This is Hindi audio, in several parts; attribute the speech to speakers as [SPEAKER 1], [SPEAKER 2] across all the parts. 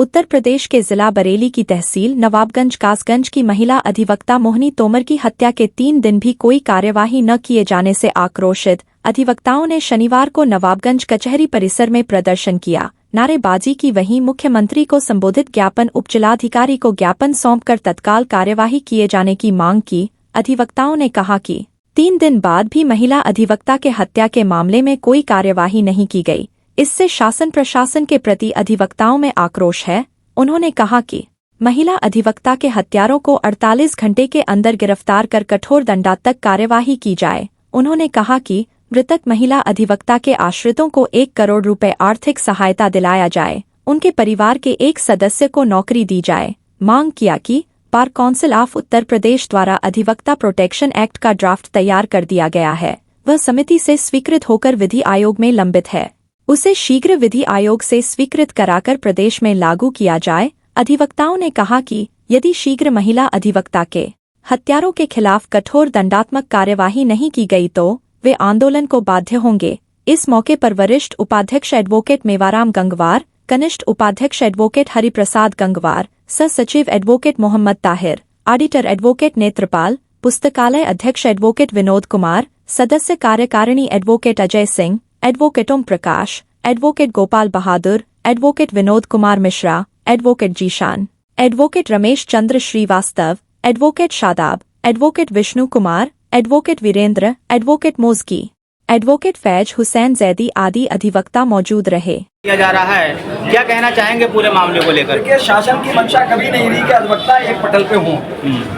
[SPEAKER 1] उत्तर प्रदेश के जिला बरेली की तहसील नवाबगंज कासगंज की महिला अधिवक्ता मोहिनी तोमर की हत्या के 3 दिन भी कोई कार्यवाही न किए जाने से आक्रोशित अधिवक्ताओं ने शनिवार को नवाबगंज कचहरी परिसर में प्रदर्शन किया, नारेबाजी की। वहीं मुख्यमंत्री को संबोधित ज्ञापन उपजिलाधिकारी को ज्ञापन सौंपकर तत्काल कार्यवाही किए जाने की मांग की। अधिवक्ताओं ने कहा कि 3 दिन बाद भी महिला अधिवक्ता के हत्या के मामले में कोई कार्यवाही नहीं की गई, इससे शासन प्रशासन के प्रति अधिवक्ताओं में आक्रोश है। उन्होंने कहा कि महिला अधिवक्ता के हत्यारों को 48 घंटे के अंदर गिरफ्तार कर कठोर दंडात्मक कार्यवाही की जाए। उन्होंने कहा कि मृतक महिला अधिवक्ता के आश्रितों को 1 करोड़ रुपए आर्थिक सहायता दिलाया जाए, उनके परिवार के एक सदस्य को नौकरी दी जाए। मांग किया कि bar council of Uttar Pradesh द्वारा अधिवक्ता प्रोटेक्शन एक्ट का ड्राफ्ट तैयार कर दिया गया है, वह समिति से स्वीकृत होकर विधि आयोग में लंबित है, उसे शीघ्र विधि आयोग से स्वीकृत कराकर प्रदेश में लागू किया जाए। अधिवक्ताओं ने कहा कि यदि शीघ्र महिला अधिवक्ता के हत्यारों के खिलाफ कठोर दंडात्मक कार्यवाही नहीं की गई तो वे आंदोलन को बाध्य होंगे। इस मौके पर वरिष्ठ उपाध्यक्ष एडवोकेट मेवाराम गंगवार, कनिष्ठ उपाध्यक्ष एडवोकेट हरिप्रसाद गंगवार, सह सचिव advocate Mohammad Tahir, auditor advocate Netrapal, पुस्तकालय अध्यक्ष एडवोकेट विनोद कुमार, सदस्य कार्यकारिणी advocate Ajay Singh, advocate Om Prakash, advocate Gopal Bahadur, advocate Vinod Kumar Mishra, advocate Zeeshan, advocate Ramesh Chandra Srivastava, advocate Shadab, advocate Vishnu Kumar, advocate Virendra, advocate Mojki, advocate Faiz Hussain Zaidi आदि अधिवक्ता मौजूद रहे।
[SPEAKER 2] किया जा रहा है, क्या कहना चाहेंगे पूरे मामले को लेकर?
[SPEAKER 3] देखिए, शासन की मंशा कभी नहीं रही कि अधिवक्ता एक पटल पे हों।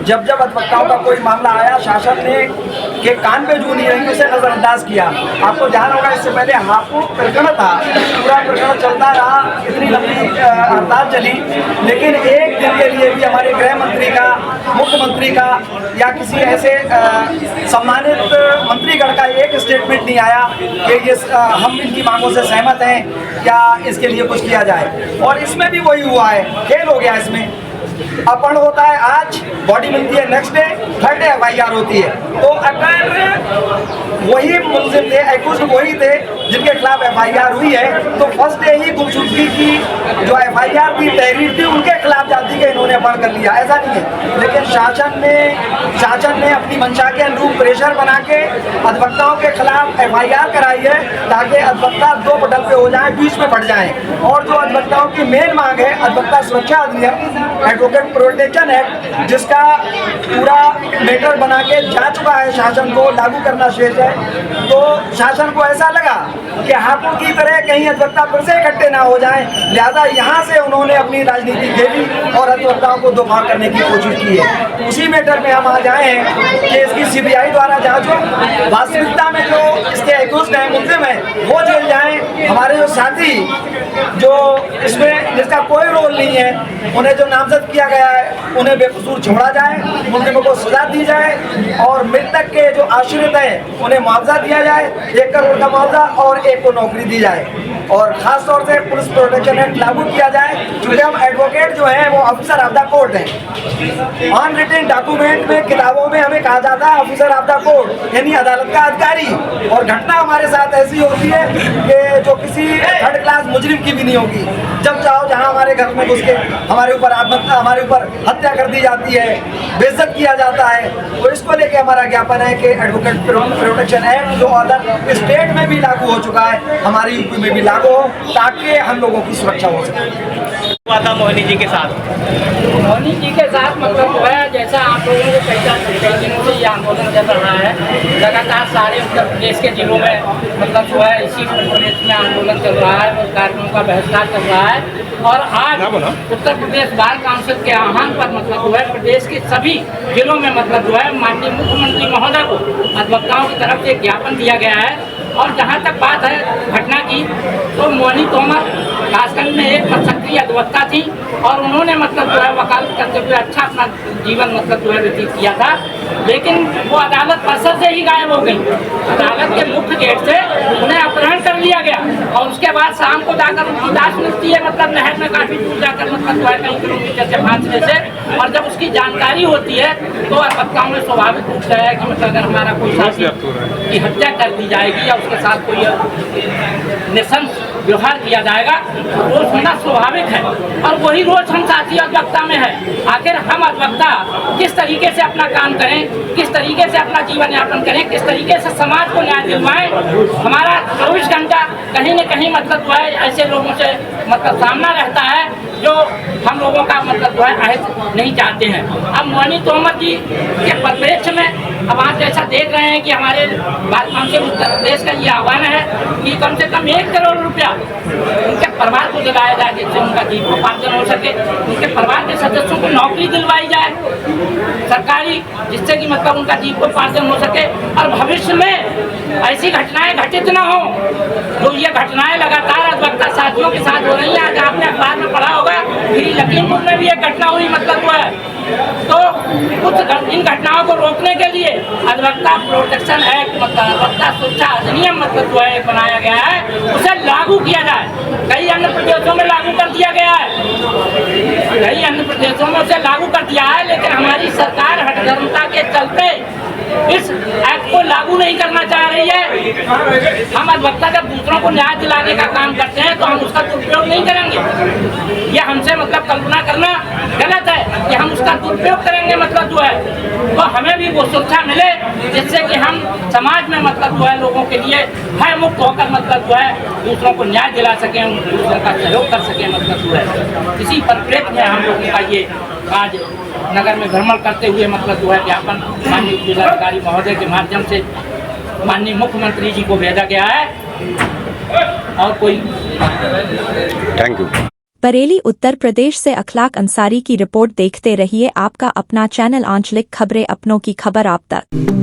[SPEAKER 3] जब जब अधिवक्ताओं का कोई मामला आया, शासन ने के कान पे जू नहीं रही, उसे नजरअंदाज किया। आपको ध्यान होगा, इससे पहले हापुड़ प्रकरण था, पूरा प्रकरण चलता रहा, इतनी लंबी हड़ताल चली, लेकिन एक दिन के लिए भी हमारे गृह मंत्री का, मुख्यमंत्री का या किसी ऐसे सम्मानित मंत्रीगण का एक स्टेटमेंट नहीं आया कि ये हम इनकी मांगों से सहमत हैं या इसके लिए कुछ किया जाए। और इसमें भी वही हुआ है, खेल हो गया। इसमें अपहरण होता है आज, बॉडी मिलती है next day, third day FIR होती है। तो अगर वही मुलजिम थे, एक्यूज्ड वही थे जिनके खिलाफ FIR हुई है, तो फर्स्ट डे ही गुमशुदगी की जो FIR थी, तहरीर थी, उनके खिलाफ जाती कि इन्होंने अपहरण कर लिया, ऐसा नहीं है। लेकिन शासन ने अपनी मंशा के अनुरूप प्रेशर बना के अधिवक्ताओं के खिलाफ FIR कराई है, ताकि अधिवक्ता 2 पटल पे हो जाए, बीच में बढ़ जाए। और जो अधिवक्ताओं की मेन मांग है, अधिवक्ता सुरक्षा अधिनियम, एडवोकेट प्रोटेक्शन एक्ट, जिसका पूरा मैटर बना के जा चुका है, शासन को लागू करना शेष है। तो शासन को ऐसा लगा कि हापुड़ की तरह कहीं अधिवक्ता फिर से इकट्ठे ना हो जाएं, लिहाजा यहाँ से उन्होंने अपनी राजनीति खेली और अधिवक्ताओं को दोफा करने की कोशिश की है। उसी मैटर में हम आ जाए हैं कि इसकी CBI द्वारा जांच हो, वास्तविकता में जो इसके एक्यूज्ड हैं, मुलजिम हैं, वो जेल जाएं। हमारे जो साथी जो इसमें जिसका कोई रोल नहीं है, उन्हें जो नामजद किया गया है, उन्हें बेकसूर छोड़ा जाए, मुलजिमों को सजा दी जाए और मृतक के जो आश्रित हैं उन्हें मुआवजा दिया जाए, 1 करोड़ का मुआवजा, और एक को नौकरी दी जाए। और खास तौर से पुलिस प्रोटेक्शन एक्ट लागू किया जाए, क्योंकि हम एडवोकेट जो हैं वो ऑफिसर ऑफ द कोर्ट हैं। ऑन रिटन डॉक्यूमेंट में, किताबों में हमें कहा जाता है ऑफिसर ऑफ द कोर्ट, यानी अदालत का अधिकारी। और घटना हमारे साथ ऐसी होती है कि जो किसी थर्ड क्लास मुजरिम की भी नहीं होगी। जब चाहो जहाँ हमारे घर में घुस के हमारे ऊपर हत्या कर दी जाती है, बेइज्जत किया जाता है। तो इसको लेके हमारा ज्ञापन है कि एडवोकेट प्रोटेक्शन एक्ट जो अदर स्टेट में भी लागू हो चुका है, हमारे यूपी में भी लागू हो, ताकि हम लोगों की सुरक्षा हो सके।
[SPEAKER 2] था मोहिनी जी के साथ,
[SPEAKER 4] मोहिनी जी के साथ मतलब जो है, जैसा आप लोगों को कई दिनों से ये आंदोलन चल रहा है, लगातार सारे उत्तर प्रदेश के जिलों में मतलब जो है इसी प्रदेश में आंदोलन चल रहा है और कार्यों का बहिष्कार चल रहा है। और आज उत्तर प्रदेश बार काउंसिल के आह्वान पर मतलब जो है प्रदेश के सभी जिलों में मतलब जो है माननीय मुख्यमंत्री महोदय को अधिवक्ताओं की तरफ से ज्ञापन दिया गया है। और जहाँ तक बात है घटना की, तो मोहिनी तोमर कासगंज में एक सक्रिय अधिवक्ता थी और उन्होंने मतलब जो है वकालत करते हुए अच्छा अपना जीवन मतलब जो है व्यतीत किया था। लेकिन वो अदालत परिसर से ही गायब हो गई। अदालत के मुख्य गेट से उन्हें अपहरण कर लिया गया और उसके बाद शाम को जाकर उनकी लाश मिलती है, मतलब नहर में काफी दूर जाकर, मतलब जो है कई किलोमीटर के फासले से। और जब उसकी जानकारी होती है तो अधिवक्ताओं में स्वाभाविक रूप से है कि मतलब अगर हमारा कोई साथी की हत्या कर दी जाएगी या उसके साथ कोई निशंस व्यवहार किया जाएगा। रोष होना स्वाभाविक है और वही रोष हम साथी अधिवक्ता में है। आखिर हम अधिवक्ता किस तरीके से अपना काम करें, किस तरीके से अपना जीवन यापन करें, किस तरीके से समाज को न्याय दिलवाएं। हमारा 24 घंटा कहीं न कहीं मतलब जो है ऐसे लोगों से मतलब सामना रहता है जो हम लोगों का मतलब जो है अहित नहीं चाहते हैं। अब मोहिनी तोमर जी के परिप्रेक्ष्य में अब आप जैसा देख रहे हैं कि हमारे भाजपा के उत्तर प्रदेश का ये आह्वान है कि कम से कम 1 करोड़ रुपया उनके परिवार को दिलाया जाए, जिससे उनका जीविकोपार्जन हो सके। उनके परिवार के सदस्यों को नौकरी दिलवाई जाए सरकारी, जिससे कि मतलब उनका जीविकोपार्जन हो सके और भविष्य में ऐसी घटनाएं घटित न हो। जो ये घटनाएं लगातार अधिवक्ता साथियों के साथ हो रही हैं। आज आपने अखबार में पढ़ा होगा कि लखीमपुर में भी एक घटना हुई मतलब हुआ है। तो कुछ इन घटनाओं को रोकने के लिए अधिवक्ता प्रोटेक्शन एक्ट मतलब अधिवक्ता सुरक्षा अधिनियम मतलब जो है बनाया गया है, उसे लागू किया जाए। कई अन्य प्रदेशों में लागू कर दिया गया है, कई अन्य प्रदेशों में उसे लागू कर दिया है, लेकिन हमारी सरकार हठधर्मता के चलते इस एक्ट को लागू नहीं करना चाह रही है। हम अधिवक्ता जब दूसरों को न्याय दिलाने का काम करते हैं तो हम उसका दुरुपयोग नहीं करेंगे। ये हमसे मतलब कल्पना करना गलत है कि हम उसका दुरुपयोग करेंगे मतलब जो है, तो हमें भी वो सुरक्षा मिले जिससे कि हम समाज में मतलब जो है लोगों के लिए भय मुक्त होकर मतलब जो है दूसरों को न्याय दिला सकें, दूसरों का सहयोग कर सकें मतलब जो है। इसी परिप्रेक्ष्य में हम लोगों का ये आज नगर में भ्रमण करते हुए मतलब जो है ज्ञापन माननीय जिलाधिकारी महोदय के माध्यम से माननीय मुख्यमंत्री जी को भेजा गया है। और कोई
[SPEAKER 5] थैंक यू।
[SPEAKER 1] बरेली उत्तर प्रदेश से अखलाक अंसारी की रिपोर्ट देखते रहिए आपका अपना चैनल आंचलिक खबरें, अपनों की खबर आप तक।